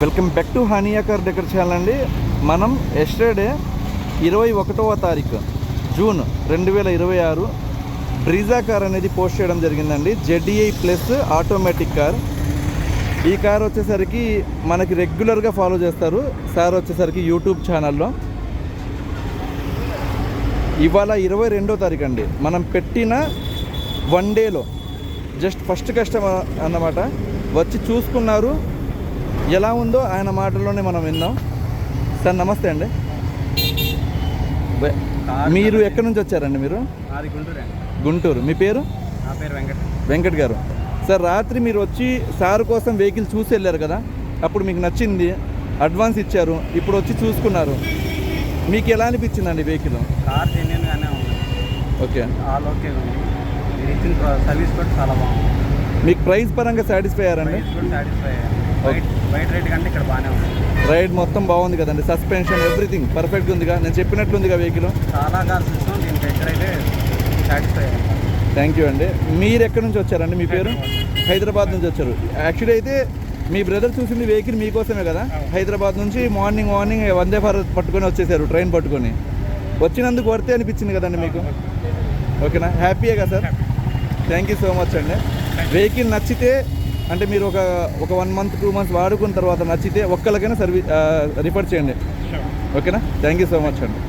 Welcome back to Hania car decor channel అండి. మనం yesterday 21వ తారీఖు జూన్ 2026 బ్రీజా కార్ అనేది పోస్ట్ చేయడం జరిగిందండి. ZDI plus automatic car. ఈ కార్ వచ్చేసరికి మనకి రెగ్యులర్గా ఫాలో చేస్తారు సార్ వచ్చేసరికి యూట్యూబ్ ఛానల్లో. ఇవాళ 22వ తారీఖు అండి. మనం పెట్టిన 1 డేలో జస్ట్ ఫస్ట్ కస్టమర్ అన్నమాట వచ్చి చూసుకున్నారు. ఎలా ఉందో ఆయన మాటల్లోనే మనం విన్నాం. సార్ నమస్తే అండి. మీరు ఎక్కడి నుంచి వచ్చారండి? మీరు గుంటూరు. మీ పేరు? వెంకట్ గారు. సార్ రాత్రి మీరు వచ్చి సార్ కోసం వెహికల్ చూసి వెళ్ళారు కదా, అప్పుడు మీకు నచ్చింది, అడ్వాన్స్ ఇచ్చారు, ఇప్పుడు వచ్చి చూసుకున్నారు. మీకు ఎలా అనిపించిందండి వెహికల్? కార్ జెన్యూన్గానే ఉంది. ఓకే, ఆల్ ఓకే ఉంది. మీరు ఇచ్చిన సర్వీస్ కూడా చాలా బాగుంది. మీకు ప్రైస్ పరంగా సాటిస్ఫై అయ్యారండి? సాటిస్ఫై అయ్యారు. బయట రేట్ కంటే ఇక్కడ బాగానే ఉంది. రైడ్ మొత్తం బాగుంది కదండి, సస్పెన్షన్ ఎవ్రీథింగ్ పర్ఫెక్ట్గా ఉందిగా, నేను చెప్పినట్లుందిగా వెహికల్? చాలా కార్స్ ఇస్తాం, దీనికి ఎక్కడైతే సాటిస్ఫై అయ్యారు. థ్యాంక్ యూ అండి. మీరు ఎక్కడి నుంచి వచ్చారండి? మీ పేరు? హైదరాబాద్ నుంచి వచ్చారు. యాక్చువల్లీ అయితే మీ బ్రదర్ చూసింది వెహికల్ మీకోసమే కదా. హైదరాబాద్ నుంచి మార్నింగ్ వందే భారత్ పట్టుకొని వచ్చేసారు, ట్రైన్ పట్టుకొని. వచ్చినందుకు వర్తే అనిపించింది కదండి మీకు? ఓకేనా? హ్యాపీయే కదా sir? Thank you so much అండి. వెహికల్ నచ్చితే అంటే మీరు ఒక 1 మంత్ 2 మంత్స్ వాడుకున్న తర్వాత నచ్చితే ఒక్కరికైనా రిఫర్ చేయండి. ఓకేనా? థ్యాంక్ యూ సో మచ్ అండి.